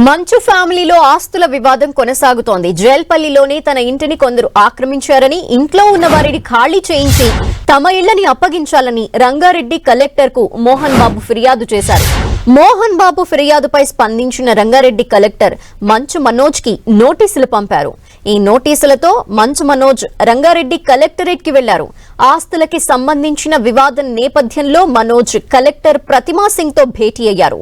మంచు ఫ్యామిలీలో ఆస్తుల వివాదం కొనసాగుతోంది. జైల్పల్లిలోని తన ఇంటిని కొందరు ఆక్రమించారని, ఇంట్లో ఉన్న వారిని ఖాళీ చేయించి తమ ఇళ్లని అప్పగించాలని రంగారెడ్డి కలెక్టర్కు మోహన్ బాబు ఫిర్యాదు చేశారు. మోహన్ బాబు ఫిర్యాదుపై స్పందించిన రంగారెడ్డి కలెక్టర్ మంచు మనోజ్కి నోటీసులు పంపారు. ఈ నోటీసులతో మంచు మనోజ్ రంగారెడ్డి కలెక్టరేట్ కి వెళ్లారు. ఆస్తులకి సంబంధించిన వివాదం నేపథ్యంలో మనోజ్ కలెక్టర్ ప్రతిమా సింగ్ తో భేటీ అయ్యారు.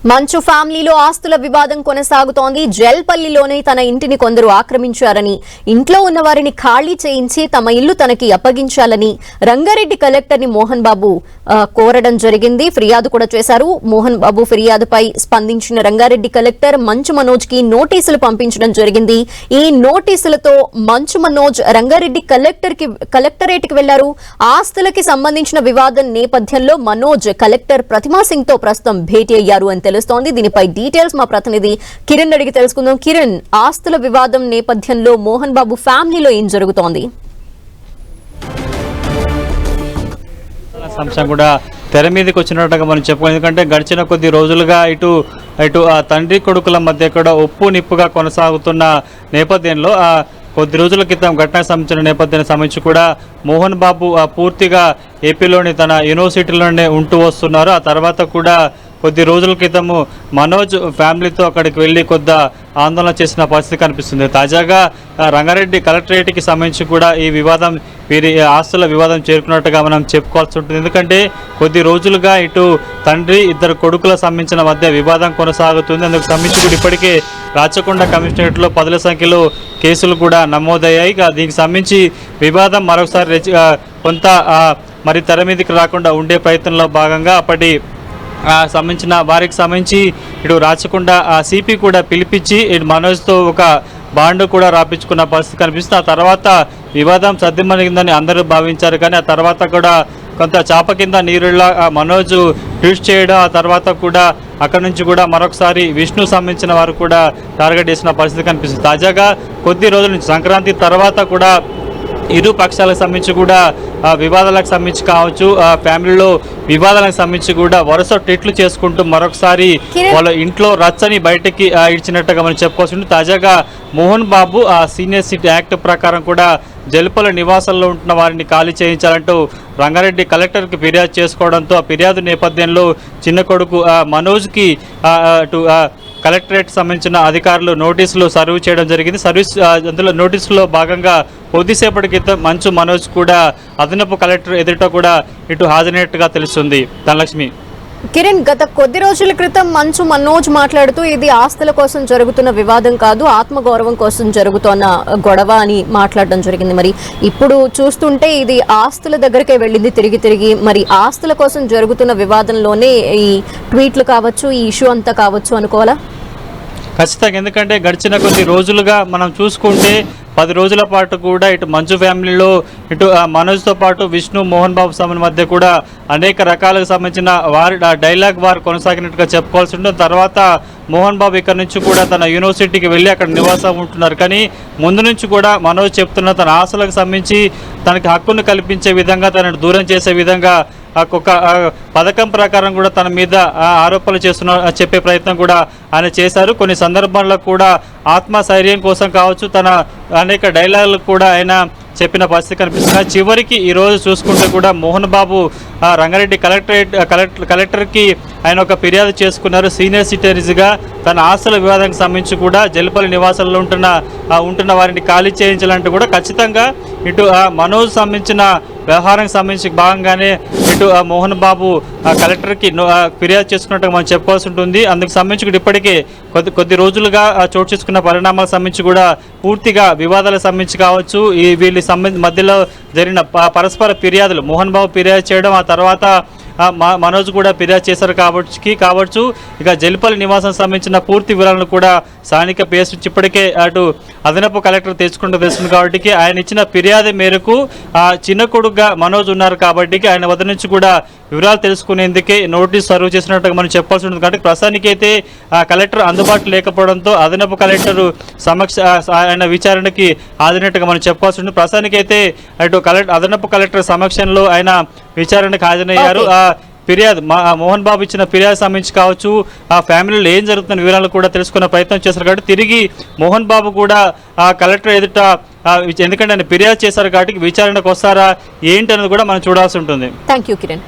మంచు ఫ్యామిలీలో ఆస్తుల వివాదం కొనసాగుతోంది. జైల్పల్లిలోనే తన ఇంటిని కొందరు ఆక్రమించారని, ఇంట్లో ఉన్న వారిని ఖాళీ చేయించి తమ ఇల్లు తనకి అప్పగించాలని రంగారెడ్డి కలెక్టర్ ని మోహన్ బాబు కోరడం జరిగింది. ఫిర్యాదు కూడా చేశారు. మోహన్ బాబు ఫిర్యాదుపై స్పందించిన రంగారెడ్డి కలెక్టర్ మంచు మనోజ్ కి నోటీసులు పంపించడం జరిగింది. ఈ నోటీసులతో మంచు మనోజ్ రంగారెడ్డి కలెక్టరేట్ కి వెళ్లారు. ఆస్తులకి సంబంధించిన వివాదం నేపథ్యంలో మనోజ్ కలెక్టర్ ప్రతిమా సింగ్ తో ప్రస్తుతం భేటీ అయ్యారు అని తెలుస్తోంది. దీనిపై డీటెయిల్స్ మా ప్రతినిధి కిరణ్ అడిగి తెలుసుకుందాం. కిరణ్, ఆస్తుల వివాదం నేపథ్యంలో మోహన్ బాబు ఫ్యామిలీలో ఏం జరుగుతోంది? అంశం కూడా తెర మీదకి వచ్చినట్టుగా మనం చెప్పుకోవాలి. ఎందుకంటే గడిచిన కొద్ది రోజులుగా ఇటు ఆ తండ్రి కొడుకుల మధ్య కూడా ఉప్పు నిప్పుగా కొనసాగుతున్న నేపథ్యంలో కొద్ది రోజుల క్రితం ఘటనకు సంబంధించిన నేపథ్యాన్ని సంబంధించి కూడా మోహన్ బాబు పూర్తిగా ఏపీలోని తన యూనివర్సిటీలోనే ఉంటూ వస్తున్నారు. ఆ తర్వాత కూడా కొద్ది రోజుల క్రితము మనోజ్ ఫ్యామిలీతో అక్కడికి వెళ్ళి కొద్ది ఆందోళన చేసిన పరిస్థితి కనిపిస్తుంది. తాజాగా రంగారెడ్డి కలెక్టరేట్కి సంబంధించి కూడా ఈ వివాదం, వీరి ఆస్తుల వివాదం చేరుకున్నట్టుగా మనం చెప్పుకోవాల్సి ఉంటుంది. ఎందుకంటే కొద్ది రోజులుగా ఇటు తండ్రి, ఇద్దరు కొడుకుల సంబంధించిన మధ్య వివాదం కొనసాగుతుంది. అందుకు సంబంధించి కూడా ఇప్పటికే రాచకొండ కమిషనరేట్లో పదుల సంఖ్యలో కేసులు కూడా నమోదయ్యాయి. దీనికి సంబంధించి వివాదం మరొకసారి కొంత మరి తెర మీదకి రాకుండా ఉండే ప్రయత్నంలో భాగంగా అప్పటి సంబంధించిన వారికి సంబంధించి ఇటు రాచకొండ సిపి కూడా పిలిపించి ఇటు మనోజ్తో ఒక బాండ్ కూడా రాపించుకున్న పరిస్థితి కనిపిస్తుంది. ఆ తర్వాత వివాదం సద్దిమణిగిందని అందరూ భావించారు. కానీ ఆ తర్వాత కూడా కొంత చాప కింద నీరులా మనోజ్ ట్వీట్ చేయడం, ఆ తర్వాత కూడా అక్కడ నుంచి కూడా మరొకసారి విష్ణు సంబంధించిన వారు కూడా టార్గెట్ చేసిన పరిస్థితి కనిపిస్తుంది. తాజాగా కొద్ది రోజుల నుంచి సంక్రాంతి తర్వాత కూడా ఇరు పక్షాలకు సంబంధించి కూడా వివాదాలకు సంబంధించి కావచ్చు, ఫ్యామిలీలో వివాదాలకు సంబంధించి కూడా వరుస ట్వీట్లు చేసుకుంటూ మరొకసారి వాళ్ళ ఇంట్లో రచ్చని బయటకి ఇచ్చినట్టుగా మనం చెప్పుకోవచ్చు. తాజాగా Mohan Babu senior citizen act ప్రకారం కూడా జల్పల నివాసాల్లో ఉంటున్న వారిని ఖాళీ చేయించాలంటూ రంగారెడ్డి కలెక్టర్కి ఫిర్యాదు చేసుకోవడంతో ఆ ఫిర్యాదు నేపథ్యంలో చిన్న కొడుకు మనోజ్కి కలెక్టరేట్ సంబంధించిన అధికారులు నోటీసులు సర్వ్ చేయడం జరిగింది. అందులో నోటీసులో భాగంగా కొద్దిసేపటి క్రితం మంచు మనోజ్ కూడా అదనపు కలెక్టర్ ఎదుట కూడా ఇటు హాజరైనట్టుగా తెలుస్తుంది. ధనలక్ష్మి. కిరణ్, గత కొద్ది రోజుల క్రితం మంచు మనోజ్ మాట్లాడుతూ ఇది ఆస్తుల కోసం జరుగుతున్న వివాదం కాదు, ఆత్మగౌరవం కోసం జరుగుతున్న గొడవ అని మాట్లాడడం జరిగింది. మరి ఇప్పుడు చూస్తుంటే ఇది ఆస్తుల దగ్గరికే వెళ్ళింది తిరిగి. మరి ఆస్తుల కోసం జరుగుతున్న వివాదంలోనే ఈ ట్వీట్లు కావచ్చు, ఈ ఇష్యూ అంతా కావచ్చు అనుకోవాలా? ఖచ్చితంగా. ఎందుకంటే గడిచిన కొద్ది రోజులుగా మనం చూసుకుంటే 10 రోజుల పాటు కూడా ఇటు మంచు ఫ్యామిలీలో ఇటు మనోజ్తో పాటు విష్ణు, మోహన్ బాబు సంబంధం మధ్య కూడా అనేక రకాలకు సంబంధించిన డైలాగ్ వారు కొనసాగినట్టుగా చెప్పుకోవాల్సి ఉంటుంది. తర్వాత మోహన్ బాబు ఇక్కడ నుంచి కూడా తన యూనివర్సిటీకి వెళ్ళి అక్కడ నివాసం ఉంటున్నారు. కానీ ముందు నుంచి కూడా మనోజ్ చెప్తున్న తన ఆశలకు సంబంధించి తనకి హక్కును కల్పించే విధంగా, తనను దూరం చేసే విధంగా ఒక పథకం ప్రకారం కూడా తన మీద ఆరోపణలు చెప్పే ప్రయత్నం కూడా ఆయన చేశారు. కొన్ని సందర్భాల్లో కూడా ఆత్మస్థైర్యం కోసం కావచ్చు, తన అనేక డైలాగులు కూడా ఆయన చెప్పిన పరిస్థితి కనిపిస్తుంది. చివరికి ఈరోజు చూసుకుంటే కూడా మోహన్ బాబు రంగారెడ్డి కలెక్టర్కి ఆయన ఒక ఫిర్యాదు చేసుకున్నారు. సీనియర్ సిటిజన్స్గా తన ఆస్తుల వివాదానికి సంబంధించి కూడా జల్పల్లి నివాసాల్లో ఉంటున్న వారిని ఖాళీ చేయించాలంటూ కూడా ఖచ్చితంగా ఇటు మనోజ్ సంబంధించిన వ్యవహారానికి సంబంధించి భాగంగానే ఇటు మోహన్ బాబు కలెక్టర్కి ఫిర్యాదు చేసుకున్నట్టుగా మనం చెప్పుకోవాల్సి ఉంటుంది. అందుకు సంబంధించి కూడా ఇప్పటికే కొద్ది రోజులుగా చోటు చేసుకున్న పరిణామాలకు సంబంధించి కూడా పూర్తిగా వివాదాలకు సంబంధించి కావచ్చు, వీళ్ళ మధ్యలో జరిగిన పరస్పర ఫిర్యాదులు, మోహన్ బాబు ఫిర్యాదు చేయడం, ఆ తర్వాత మనోజ్ కూడా ఫిర్యాదు చేశారు కావచ్చు ఇక జల్పల్లి నివాసం సంబంధించిన పూర్తి వివరాలను కూడా స్థానిక పిఎస్ నుంచి ఇప్పటికే అటు అదనపు కలెక్టర్ తెలుస్తుంది కాబట్టి ఆయన ఇచ్చిన ఫిర్యాదు మేరకు చిన్న కొడుకుగా మనోజ్ ఉన్నారు కాబట్టి ఆయన వద్ద నుంచి కూడా వివరాలు తెలుసుకునేందుకే నోటీస్ సర్వ్ చేసినట్టుగా మనం చెప్పాల్సి ఉంటుంది. కాబట్టి ప్రస్తుతానికైతే కలెక్టర్ అందుబాటులో లేకపోవడంతో అదనపు కలెక్టర్ ఆయన విచారణకి హాజరైనట్టుగా మనం చెప్పాల్సి ఉంటుంది. ప్రస్తుతానికైతే అటు అదనపు కలెక్టర్ సమక్షంలో ఆయన విచారణకు హాజరయ్యారు. ఫిర్యాదు మోహన్ బాబు ఇచ్చిన ఫిర్యాదు సంబంధించి కావచ్చు, ఆ ఫ్యామిలీలో ఏం జరుగుతున్న వివరాలు కూడా తెలుసుకునే ప్రయత్నం చేశారు. కాబట్టి తిరిగి మోహన్ బాబు కూడా ఆ కలెక్టర్ ఎదుట ఎందుకంటే ఆయన ఫిర్యాదు చేశారు కాబట్టి విచారణకు వస్తారా ఏంటి అనేది కూడా మనం చూడాల్సి ఉంటుంది. Thank you Kiran.